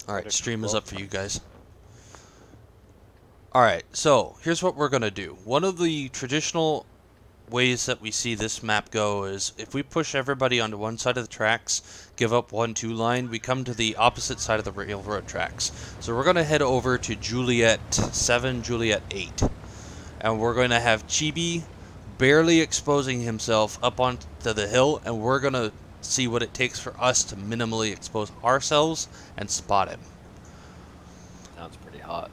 Alright, stream is up for you guys. Alright, so here's what we're going to do. One of the traditional ways that we see this map go is if we push everybody onto one side of the tracks, give up 1-2 line, we come to the opposite side of the railroad tracks. So we're going to head over to Juliet 7, Juliet 8. And we're going to have Chibi barely exposing himself up onto the hill, and we're going to see what it takes for us to minimally expose ourselves and spot him. Sounds pretty hot.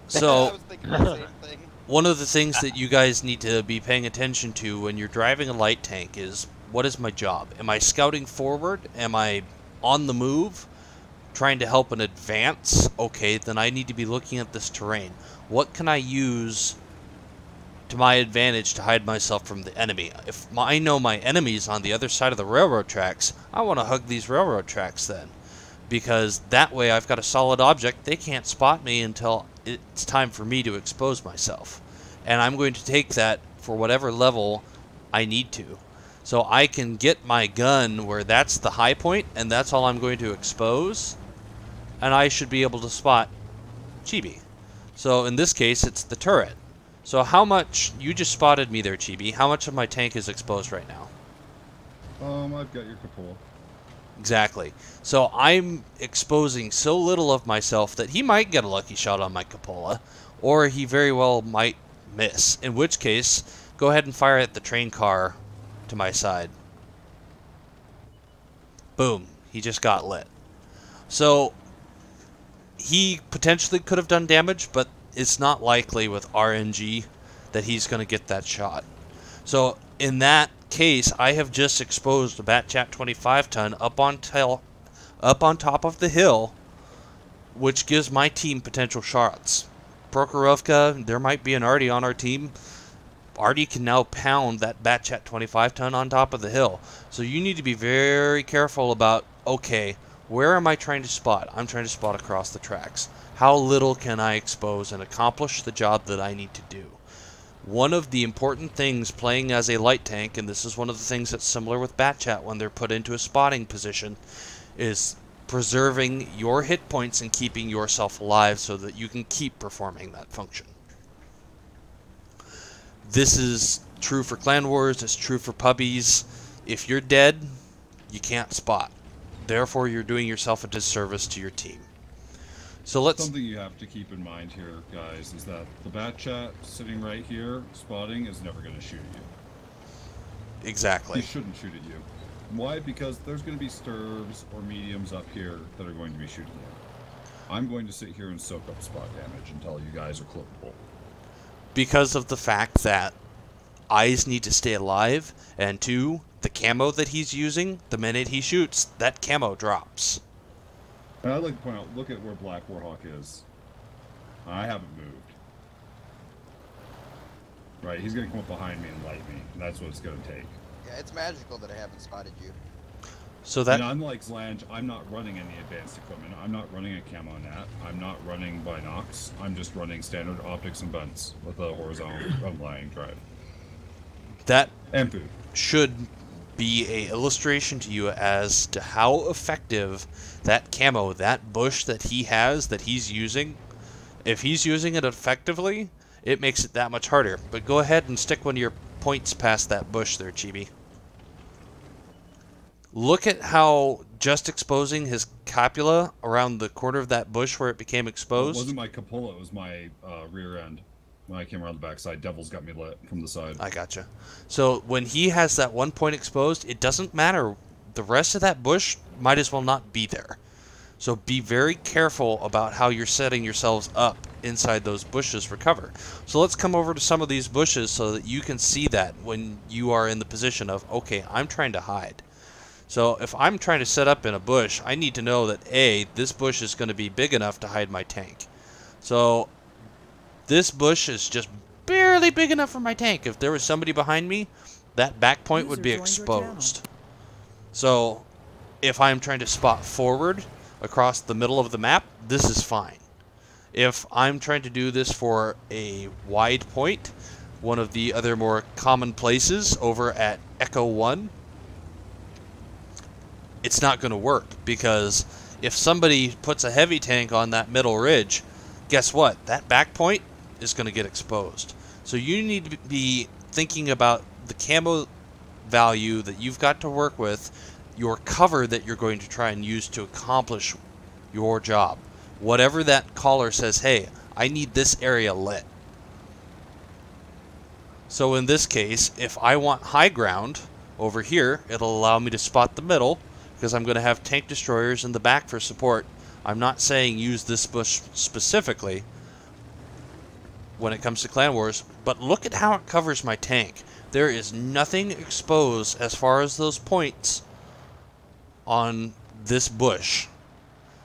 So, I was thinking the same thing. one of the things that you guys need to be paying attention to when you're driving a light tank is, what is my job? Am I scouting forward? Am I on the move? Trying to help an advance? Okay, then I need to be looking at this terrain. What can I use to my advantage to hide myself from the enemy? If I know my enemy's on the other side of the railroad tracks, I want to hug these railroad tracks then. Because that way I've got a solid object. They can't spot me until it's time for me to expose myself. And I'm going to take that for whatever level I need to. So I can get my gun where that's the high point, and that's all I'm going to expose. And I should be able to spot Chibi. So in this case, it's the turret. So how much, you just spotted me there, Chibi, how much of my tank is exposed right now? I've got your cupola. Exactly. So I'm exposing so little of myself that he might get a lucky shot on my cupola, or he very well might miss. In which case, go ahead and fire at the train car to my side. Boom. He just got lit. So he potentially could have done damage, but it's not likely with RNG that he's going to get that shot. So in that case, I have just exposed a Batchat 25 ton up on top of the hill, which gives my team potential shots. Prokhorovka, there might be an Artie on our team. Artie can now pound that Batchat 25 ton on top of the hill. So you need to be very careful about, okay, where am I trying to spot? I'm trying to spot across the tracks. How little can I expose and accomplish the job that I need to do? One of the important things playing as a light tank, and this is one of the things that's similar with Batchat when they're put into a spotting position, is preserving your hit points and keeping yourself alive so that you can keep performing that function. This is true for Clan Wars, it's true for puppies. If you're dead, you can't spot. Therefore, you're doing yourself a disservice to your team. So let's... Something you have to keep in mind here, guys, is that the Batchat sitting right here, spotting, is never going to shoot at you. Exactly. He shouldn't shoot at you. Why? Because there's going to be Sturbs or mediums up here that are going to be shooting you. I'm going to sit here and soak up spot damage until you guys are clippable. Because of the fact that eyes need to stay alive, and two, the camo that he's using, the minute he shoots, that camo drops. And I'd like to point out, look at where Black Warhawk is. I haven't moved. Right, he's going to come up behind me and light me. And that's what it's going to take. Yeah, it's magical that I haven't spotted you. So that... And unlike Zlange, I'm not running any advanced equipment. I'm not running a camo net. I'm not running Binox. I'm just running standard optics and bunts with a horizontal unlying drive. That and food should be a illustration to you as to how effective that camo, that bush that he has, that he's using, if he's using it effectively, it makes it that much harder. But go ahead and stick one of your points past that bush there, Chibi. Look at how just exposing his copula around the corner of that bush where it became exposed. It wasn't my cupola, it was my rear end. When I came around the backside, Devil's got me lit from the side. I gotcha. So when he has that one point exposed, it doesn't matter. The rest of that bush might as well not be there. So be very careful about how you're setting yourselves up inside those bushes for cover. So let's come over to some of these bushes so that you can see that when you are in the position of, okay, I'm trying to hide. So if I'm trying to set up in a bush, I need to know that A, this bush is going to be big enough to hide my tank. So this bush is just barely big enough for my tank. If there was somebody behind me, that back point would be exposed. So if I'm trying to spot forward across the middle of the map, this is fine. If I'm trying to do this for a wide point, one of the other more common places over at Echo 1, it's not going to work because if somebody puts a heavy tank on that middle ridge, guess what? That back point is going to get exposed. So you need to be thinking about the camo value that you've got to work with, your cover that you're going to try and use to accomplish your job. Whatever that caller says, hey, I need this area lit. So in this case, if I want high ground over here, it'll allow me to spot the middle, because I'm going to have tank destroyers in the back for support. I'm not saying use this bush specifically when it comes to Clan Wars, but look at how it covers my tank. There is nothing exposed as far as those points on this bush.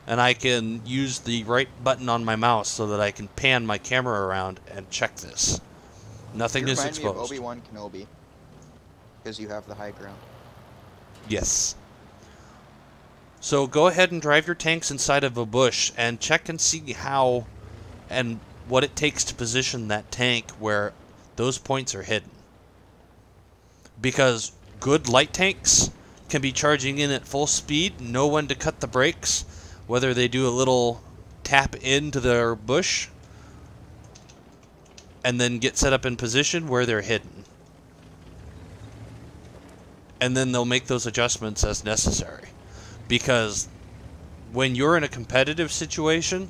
And I can use the right button on my mouse so that I can pan my camera around and check this. Nothing is exposed. You remind me of Obi-Wan Kenobi, because you have the high ground. Yes. So go ahead and drive your tanks inside of a bush and check and see how and what it takes to position that tank where those points are hidden. Because good light tanks can be charging in at full speed, know when to cut the brakes, whether they do a little tap into their bush and then get set up in position where they're hidden. And then they'll make those adjustments as necessary. Because when you're in a competitive situation,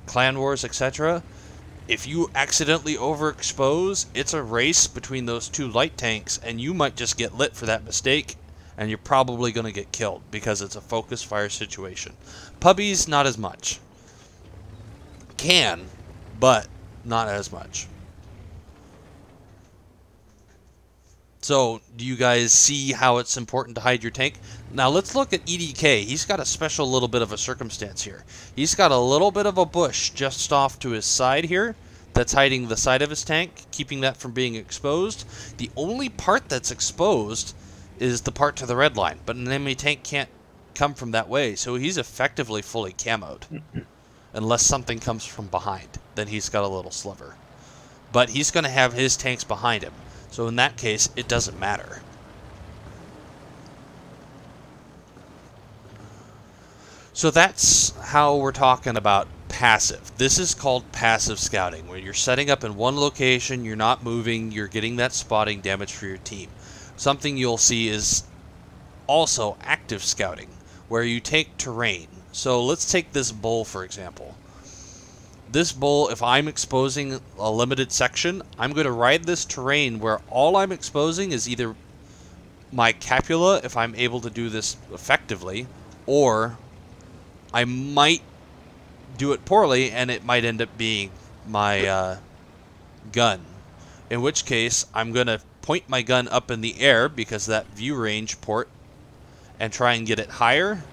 Clan Wars, etc., if you accidentally overexpose, it's a race between those two light tanks, and you might just get lit for that mistake, and you're probably going to get killed because it's a focus fire situation. Puppies, not as much. Can, but not as much. So, do you guys see how it's important to hide your tank? Now, let's look at EDK. He's got a special little bit of a circumstance here. He's got a little bit of a bush just off to his side here that's hiding the side of his tank, keeping that from being exposed. The only part that's exposed is the part to the red line, but an enemy tank can't come from that way, so he's effectively fully camoed. Unless something comes from behind, then he's got a little sliver. But he's going to have his tanks behind him. So in that case, it doesn't matter. So that's how we're talking about passive. This is called passive scouting, where you're setting up in one location, you're not moving, you're getting that spotting damage for your team. Something you'll see is also active scouting, where you take terrain. So let's take this bull, for example. This bull, if I'm exposing a limited section, I'm going to ride this terrain where all I'm exposing is either my capula, if I'm able to do this effectively, or I might do it poorly and it might end up being my gun. In which case, I'm going to point my gun up in the air because that view range port and try and get it higher.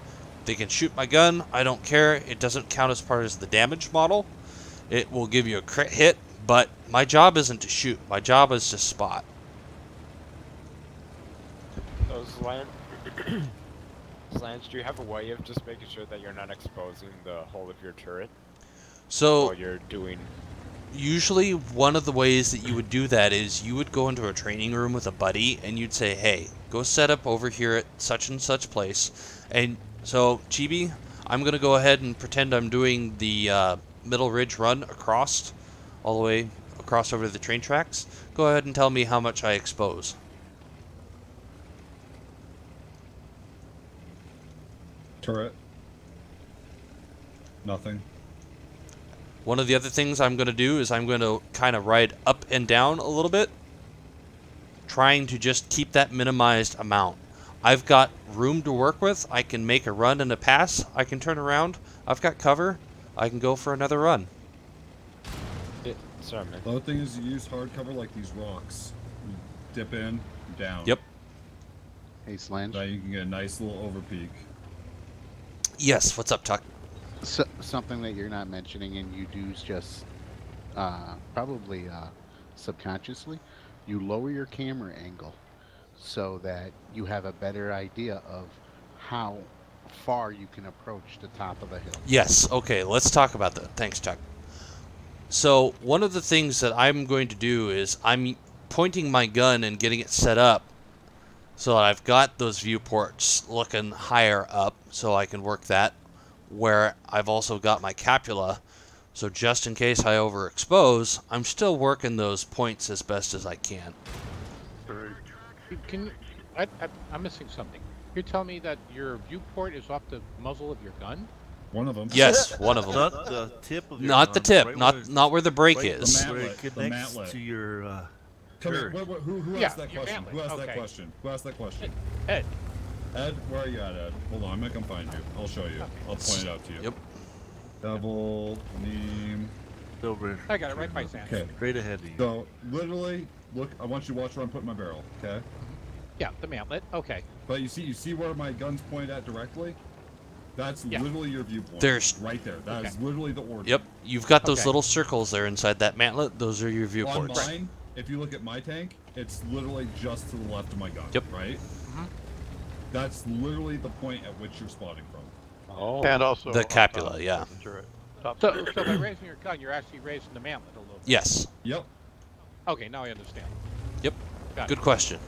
They can shoot my gun. I don't care. It doesn't count as part of the damage model. It will give you a crit hit, but my job isn't to shoot. My job is to spot. So, Slants, do you have a way of just making sure that you're not exposing the whole of your turret So, while you're doing... Usually, one of the ways that you would do that is you would go into a training room with a buddy, and you'd say, hey, go set up over here at such and such place. And so, Chibi, I'm going to go ahead and pretend I'm doing the middle ridge run across, all the way across over the train tracks. Go ahead and tell me how much I expose. Turret. Nothing. One of the other things I'm going to do is I'm going to kind of ride up and down a little bit, trying to just keep that minimized amount. I've got room to work with. I can make a run and a pass. I can turn around. I've got cover. I can go for another run. Yeah, sorry, man. The other thing is you use hard cover like these rocks. You dip in, down. Yep. Hey, Slange. Now you can get a nice little overpeak. Yes, what's up, Tuck? So, something that you're not mentioning and you do just probably subconsciously, you lower your camera angle so that you have a better idea of how far you can approach the top of the hill. Yes, okay, let's talk about that. Thanks, Chuck. So, one of the things that I'm going to do is I'm pointing my gun and getting it set up so that I've got those viewports looking higher up so I can work that. where I've also got my capula. So just in case I overexpose, I'm still working those points as best as I can. Can you, I'm missing something. You're telling me that your viewport is off the muzzle of your gun? One of them. Yes, one of them. Not the tip of your Not the gun, tip, right not where the brake right is. where it The connects matlet. to your Come here. turret. Who Yeah, asked that your question? matlet, Who asked that okay. question? Who asked that question? Ed. Ed, where are you at, Ed? Hold on, I'm gonna come find you. I'll show you. I'll point it out to you. Yep. Devil name. Over. I got it right by Sam. Okay. Straight ahead of you. So literally, look. I want you to watch where I'm putting my barrel. Okay. Yeah, the mantlet. Okay. But you see where my gun's pointed at directly? That's Yeah. literally your viewpoint. There's- right there. That is Okay. literally the order. Yep, you've got those Okay. little circles there inside that mantlet. Those are your On viewports. mine, if you look at my tank, it's literally just to the left of my gun. Yep. Right? That's literally the point at which you're spotting from. Oh. And also The on capula, top yeah. of the turret. Top So, turret. so by raising your gun, you're actually raising the mantlet a little bit. Yes. Yep. Okay, now I understand. Yep. Got Good it. question.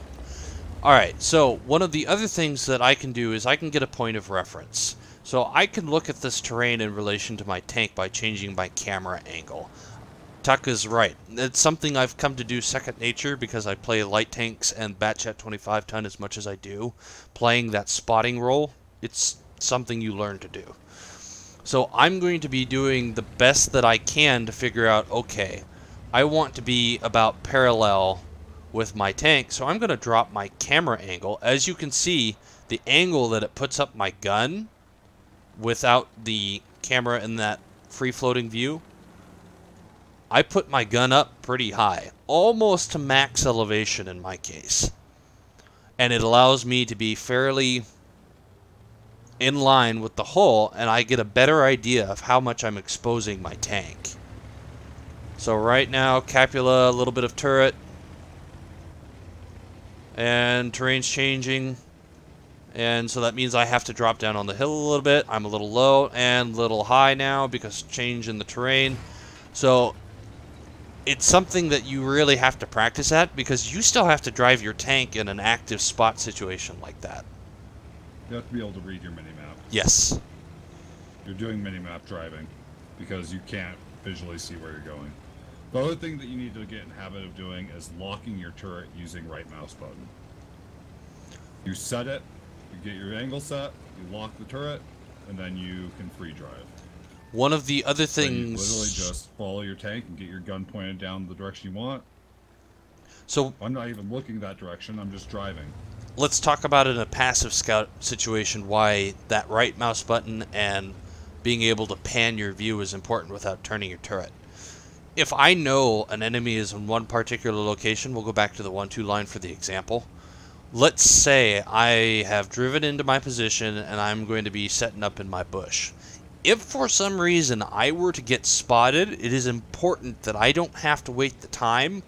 All right, so one of the other things that I can do is I can get a point of reference. So I can look at this terrain in relation to my tank by changing my camera angle. Tuck is right. It's something I've come to do second nature because I play light tanks and Batchat 25 ton as much as I do. Playing that spotting role, it's something you learn to do. So I'm going to be doing the best that I can to figure out, okay, I want to be about parallel with my tank, so I'm going to drop my camera angle. As you can see, the angle that it puts up my gun without the camera in that free-floating view, I put my gun up pretty high, almost to max elevation in my case. And it allows me to be fairly in line with the hull, and I get a better idea of how much I'm exposing my tank. So right now, capula, a little bit of turret, and terrain's changing, and so that means I have to drop down on the hill a little bit. I'm a little low and a little high now because change in the terrain. So it's something that you really have to practice at because you still have to drive your tank in an active spot situation like that. You have to be able to read your minimap. Yes. You're doing minimap driving because you can't visually see where you're going. The other thing that you need to get in the habit of doing is locking your turret using right mouse button. You set it, you get your angle set, you lock the turret, and then you can free drive. One of the other Then you things... literally just follow your tank and get your gun pointed down the direction you want. So I'm not even looking that direction, I'm just driving. let's talk about in a passive scout situation why that right mouse button and being able to pan your view is important without turning your turret. If I know an enemy is in one particular location, we'll go back to the 1-2 line for the example. Let's say I have driven into my position and I'm going to be setting up in my bush. If for some reason I were to get spotted, it is important that I don't have to wait the time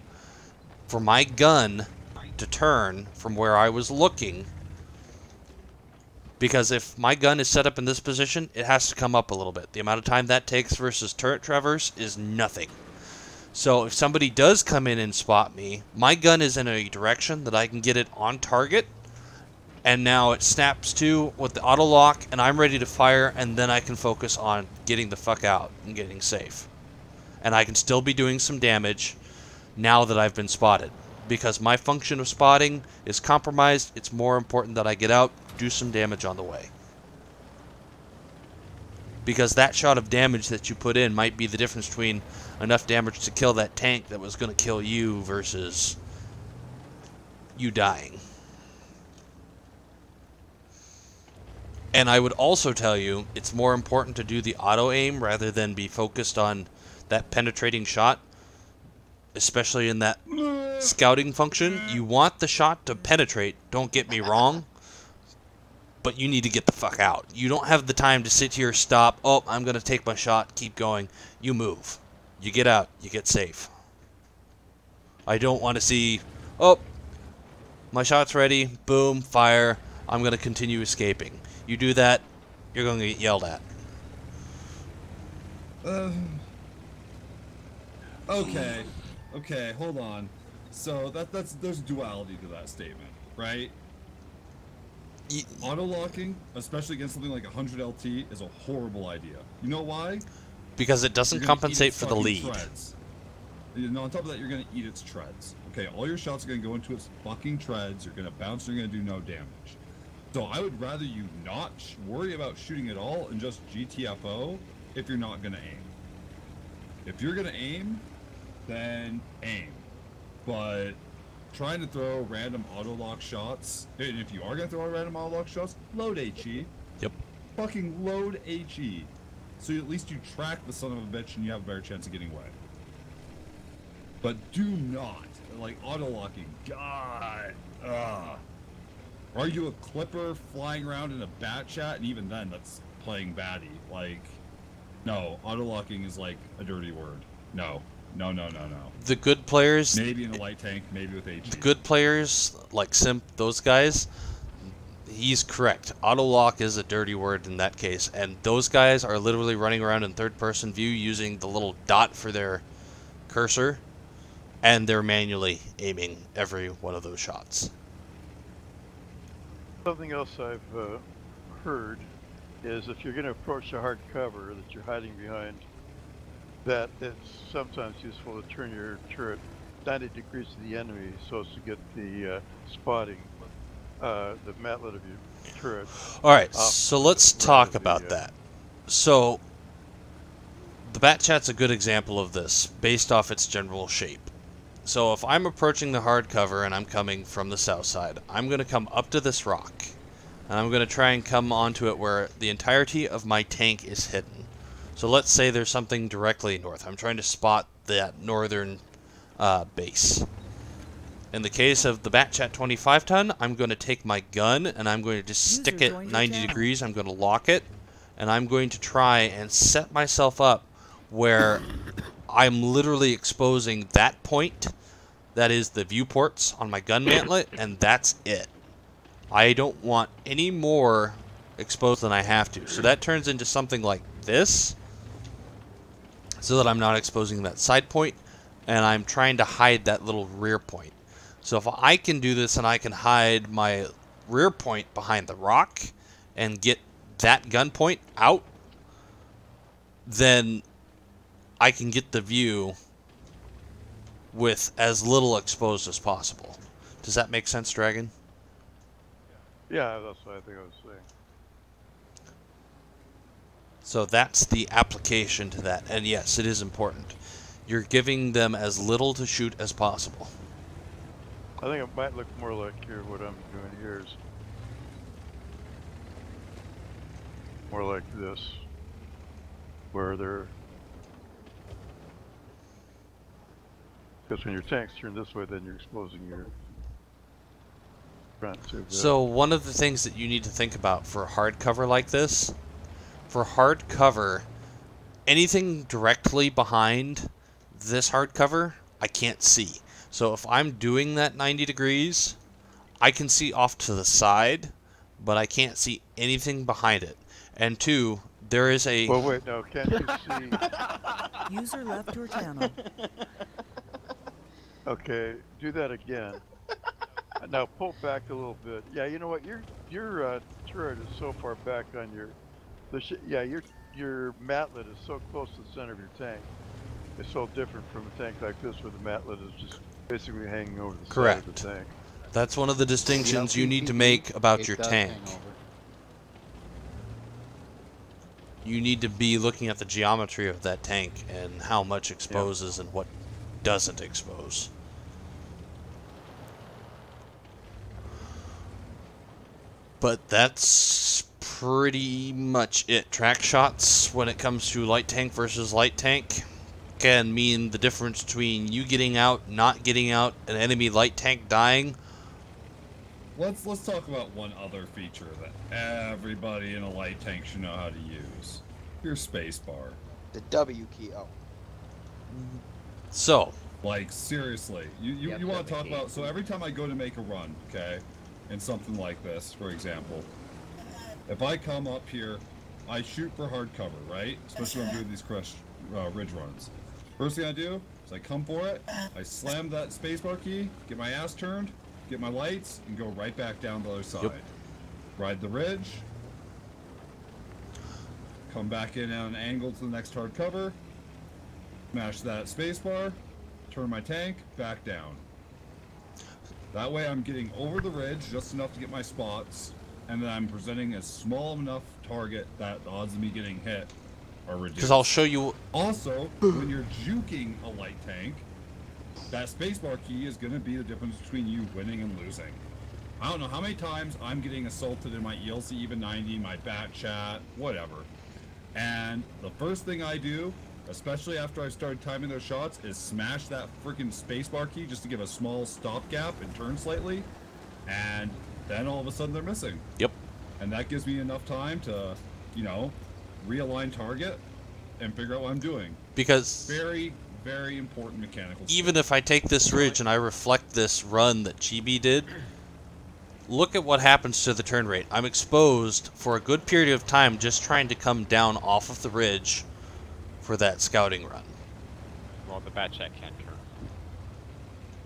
for my gun to turn from where I was looking. Because if my gun is set up in this position, it has to come up a little bit. The amount of time that takes versus turret traverse is nothing. So if somebody does come in and spot me, my gun is in a direction that I can get it on target, and now it snaps to with the auto lock, and I'm ready to fire, and then I can focus on getting the fuck out and getting safe. And I can still be doing some damage now that I've been spotted. Because my function of spotting is compromised, it's more important that I get out, do some damage on the way. Because that shot of damage that you put in might be the difference between enough damage to kill that tank that was going to kill you versus you dying. And I would also tell you, it's more important to do the auto aim rather than be focused on that penetrating shot, especially in that scouting function. You want the shot to penetrate, don't get me wrong, but you need to get the fuck out. You don't have the time to sit here, stop, oh, I'm going to take my shot, keep going. You move. You get out. You get safe. I don't want to see, oh, my shot's ready, boom, fire, I'm going to continue escaping. You do that, you're going to get yelled at. Okay, hold on. So there's duality to that statement, right? Auto locking, especially against something like 100 LT, is a horrible idea. You know why? Because it doesn't You're gonna eat compensate its for the fucking lead. treads. And on top of that, you're going to eat its treads. Okay, all your shots are going to go into its fucking treads. You're going to bounce. You're going to do no damage. So I would rather you not worry about shooting at all and just GTFO if you're not going to aim. If you're going to aim, then aim. But trying to throw random auto lock shots, and if you are going to throw random auto lock shots, load HE. Yep. Fucking load HE. So at least you track the son of a bitch and you have a better chance of getting away. But do not, like, auto-locking, God, Are you a clipper flying around in a bat chat? And even then, that's playing baddie. Like, no, auto-locking is like a dirty word. No. No, no, no, no. The good players... Maybe in a light tank, maybe with HE. The good players, like Simp, those guys, he's correct. Auto-lock is a dirty word in that case. And those guys are literally running around in third-person view using the little dot for their cursor. And they're manually aiming every one of those shots. Something else I've heard is if you're going to approach a hard cover that you're hiding behind, that it's sometimes useful to turn your turret 90 degrees to the enemy so as to get the spotting the matlet of your turret. Alright, so let's talk about that. So, the bat chat's a good example of this, based off its general shape. So if I'm approaching the hard cover and I'm coming from the south side, I'm going to come up to this rock. And I'm going to try and come onto it where the entirety of my tank is hidden. So let's say there's something directly north. I'm trying to spot that northern base. In the case of the Batchat 25 ton, I'm going to take my gun and I'm going to just stick it 90 degrees. I'm going to lock it. And I'm going to try and set myself up where I'm literally exposing that point. That is the viewports on my gun mantlet, and that's it. I don't want any more exposed than I have to. So that turns into something like this, so that I'm not exposing that side point, and I'm trying to hide that little rear point. So if I can do this and I can hide my rear point behind the rock and get that gun point out, then I can get the view with as little exposed as possible. Does that make sense, Dragon? Yeah, that's what I think I was saying. So that's the application to that. And yes, it is important. You're giving them as little to shoot as possible. I think it might look more like here what I'm doing here is more like this, where they're, because when your tank's turned this way, then you're exposing your front too. So one of the things that you need to think about for hard cover like this, for hard cover, anything directly behind this hard cover, I can't see. So if I'm doing that 90 degrees, I can see off to the side, but I can't see anything behind it. And two, there is a... Well, wait, no, can't you see? User left your channel. Okay, do that again. Now pull back a little bit. Yeah, you know what? Your turret is so far back on your, your matlet is so close to the center of your tank. It's so different from a tank like this, where the matlet is just basically hanging over the side of the tank. That's one of the distinctions you need to make about your tank. You need to be looking at the geometry of that tank and how much exposes and what doesn't expose. But that's pretty much it. Track shots when it comes to light tank versus light tank can mean the difference between you getting out, not getting out, an enemy light tank dying. Let's talk about one other feature that everybody in a light tank should know how to use. Your space bar. The W key. Oh. So, like, seriously, you want to talk about, so every time I go to make a run, okay, in something like this, for example, if I come up here, I shoot for hard cover, right? Especially when I'm doing these crush ridge runs. First thing I do is I come for it, I slam that spacebar key, get my ass turned, get my lights, and go right back down the other side. Yep. ride the ridge, come back in at an angle to the next hard cover, smash that spacebar, turn my tank, back down. That way I'm getting over the ridge just enough to get my spots, and then I'm presenting a small enough target that the odds of me getting hit are reduced. Because I'll show you. Also, when you're juking a light tank, that spacebar key is going to be the difference between you winning and losing. I don't know how many times I'm getting assaulted in my ELC even 90, my bat chat, whatever. And the first thing I do, especially after I started timing those shots, is smash that freaking spacebar key just to give a small stopgap and turn slightly. And then all of a sudden they're missing. Yep. And that gives me enough time to, you know, realign target and figure out what I'm doing. Because very, very important mechanical even if I take this ridge and I reflect this run that GB did, look at what happens to the turn rate. I'm exposed for a good period of time just trying to come down off of the ridge for that scouting run. Well, the bat check can't turn.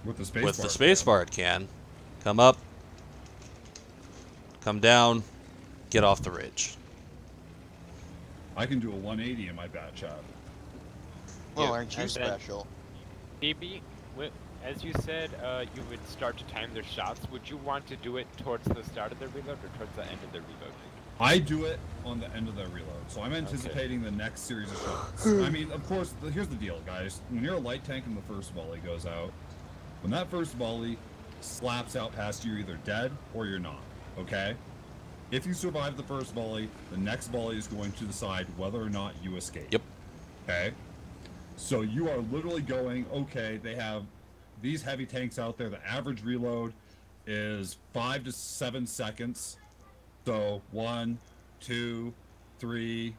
With the spacebar. With the spacebar it can. Come up, come down, get off the ridge. I can do a 180 in my bat chat. Well, aren't you and then- special? BB, as you said, you would start to time their shots. Would you want to do it towards the start of their reload or towards the end of their reload? I do it on the end of the reload, so I'm anticipating the next series of shots. I mean, of course, here's the deal, guys. When you're a light tank and the first volley goes out, when that first volley slaps out past you, you're either dead or you're not, okay? If you survive the first volley, the next volley is going to decide whether or not you escape. Yep. Okay? So you are literally going, okay, they have these heavy tanks out there. The average reload is 5 to 7 seconds. So 1, 2, 3,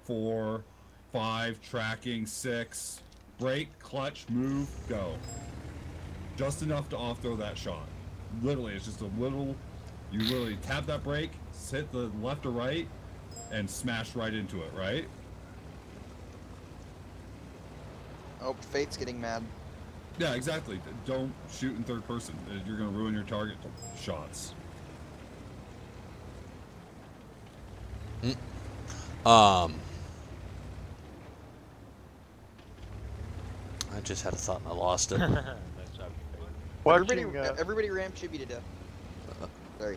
4, 5, tracking, 6, brake, clutch, move, go. Just enough to off-throw that shot. Literally, it's just a little, you literally tap that brake, hit the left or right, and smash right into it, right? Oh, Fate's getting mad. Yeah, exactly. Don't shoot in third person. You're going to ruin your target shots. I just had a thought and I lost it. Nice job. Everybody, Watching, everybody ram Chibi to death. Sorry.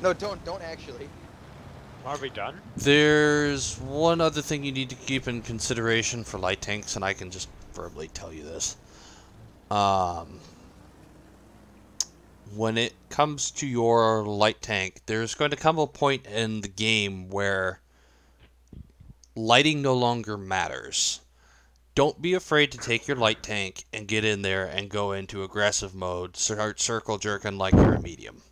No, don't actually. Are we done? There's one other thing you need to keep in consideration for light tanks, and I can just verbally tell you this. When it comes to your light tank, there's going to come a point in the game where lighting no longer matters. Don't be afraid to take your light tank and get in there and go into aggressive mode, start circle jerking like you're a medium.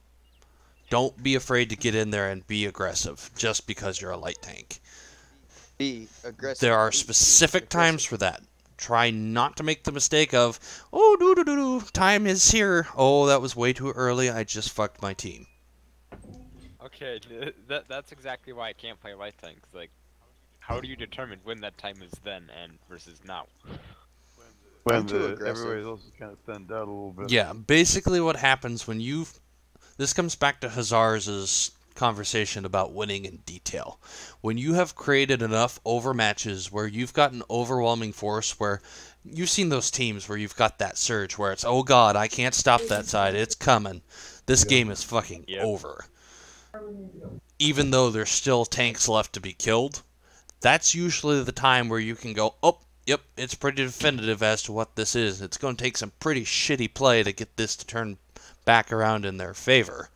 Don't be afraid to get in there and be aggressive just because you're a light tank. Be aggressive. There are specific times for that. Try not to make the mistake of, oh, time is here. Oh, that was way too early. I just fucked my team. Okay, that's exactly why I can't play light tanks. Like, how do you determine when that time is then and versus now? when too aggressive. everybody else is kind of thinned out a little bit. Yeah, basically what happens when you... This comes back to Hazar's conversation about winning in detail. When you have created enough overmatches where you've got an overwhelming force where you've seen those teams where you've got that surge where it's, oh god, I can't stop that side, it's coming. This game is fucking over. Even though there's still tanks left to be killed, that's usually the time where you can go, oh, yep, it's pretty definitive as to what this is. It's going to take some pretty shitty play to get this to turn back around in their favor.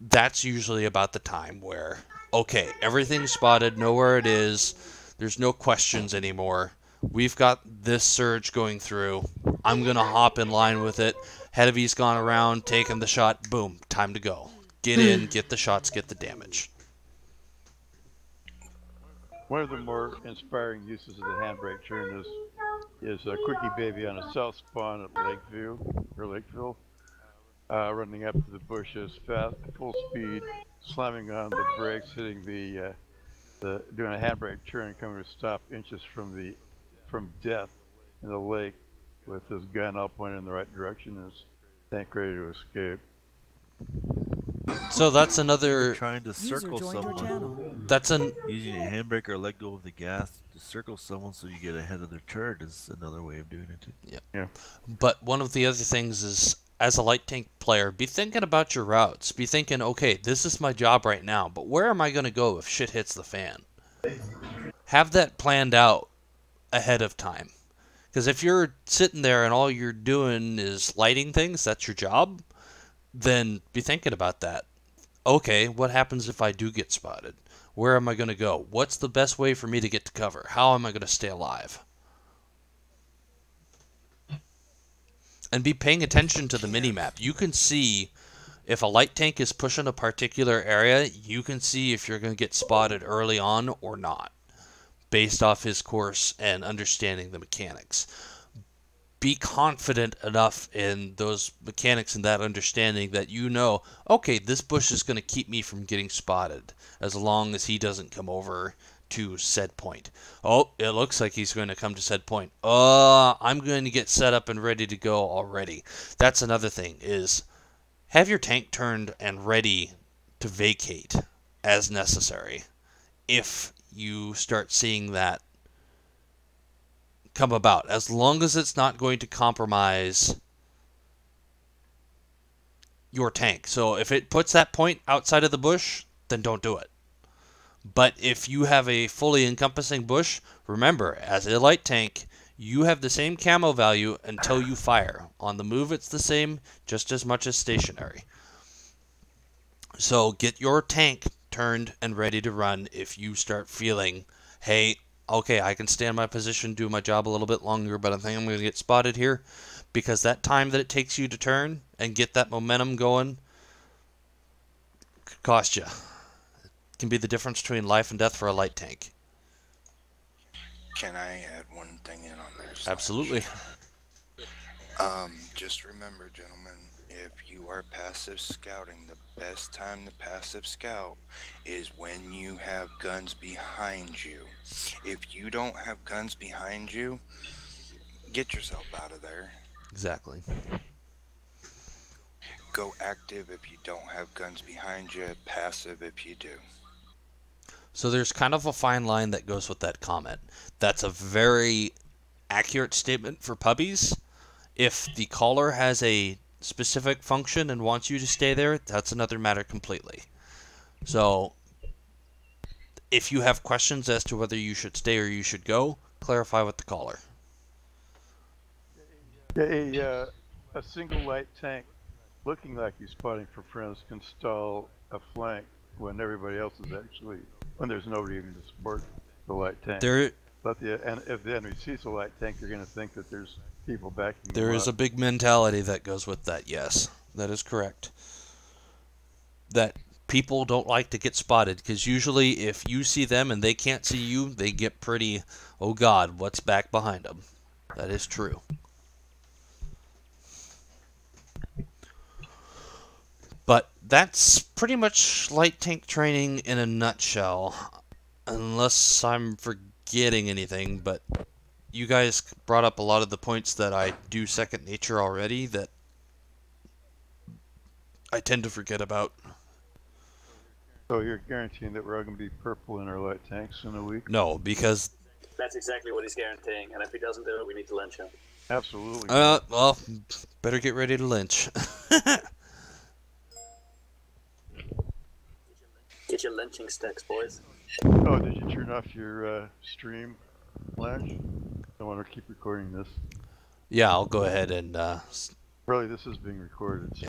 That's usually about the time where, okay, everything's spotted, know where it is, there's no questions anymore. We've got this surge going through. I'm going to hop in line with it. Heavy's gone around, taken the shot, boom, time to go. Get in, get the shots, get the damage. One of the more inspiring uses of the handbrake turn is a quickie baby on a south spawn at Lakeville, running up to the bushes, fast, full speed, slamming on the brakes, hitting doing a handbrake turn, coming to stop inches from death in the lake, with his gun all pointed in the right direction, and his tank ready to escape. So that's You're another. trying to User circle joined your someone. channel. That's an. Using a handbrake or let go of the gas to circle someone so you get ahead of their turret is another way of doing it too. Yeah. But one of the other things is, as a light tank player, be thinking about your routes. Be thinking, okay, this is my job right now, but where am I going to go if shit hits the fan? Have that planned out ahead of time. Because if you're sitting there and all you're doing is lighting things, that's your job, then be thinking about that. Okay, what happens if I do get spotted? Where am I going to go? What's the best way for me to get to cover? How am I going to stay alive? And be paying attention to the minimap. You can see if a light tank is pushing a particular area, you can see if you're going to get spotted early on or not, based off his course and understanding the mechanics. Be confident enough in those mechanics and that understanding that you know, okay, this bush is going to keep me from getting spotted as long as he doesn't come over to said point. Oh, it looks like he's going to come to said point. I'm going to get set up and ready to go already. That's another thing, is have your tank turned and ready to vacate as necessary if you start seeing that come about, as long as it's not going to compromise your tank. So if it puts that point outside of the bush, then don't do it. But if you have a fully encompassing bush, remember, as a light tank, you have the same camo value until you fire. On the move, it's the same, just as much as stationary. So get your tank turned and ready to run if you start feeling, hey, okay, I can stay in my position, do my job a little bit longer, but I think I'm going to get spotted here. Because that time that it takes you to turn and get that momentum going could cost you. Can be the difference between life and death for a light tank. Can I add one thing in on there? Absolutely. Just remember, gentlemen, if you are passive scouting, the best time to passive scout is when you have guns behind you. If you don't have guns behind you, get yourself out of there. Exactly. Go active if you don't have guns behind you, passive if you do. So there's kind of a fine line that goes with that comment. That's a very accurate statement for puppies. If the caller has a specific function and wants you to stay there, that's another matter completely. So if you have questions as to whether you should stay or you should go, clarify with the caller. Yeah, a single light tank looking like he's spotting for friends can stall a flank when everybody else is actually, when there's nobody even to support the light tank. And if the enemy sees a light tank, they're going to think that there's people backing There is a big mentality that goes with that, yes. That is correct. That people don't like to get spotted, because usually if you see them and they can't see you, they get pretty, oh God, what's back behind them? That is true. But that's pretty much light tank training in a nutshell, unless I'm forgetting anything, but you guys brought up a lot of the points that I do second nature already that I tend to forget about. So you're guaranteeing that we're all going to be purple in our light tanks in a week? No, because that's exactly what he's guaranteeing, and if he doesn't do it, we need to lynch him. Absolutely. Well, better get ready to lynch. Get your lynching sticks, boys. Oh, did you turn off your stream, Blanche? I want to keep recording this. Yeah, I'll go ahead and... Really, this is being recorded. So.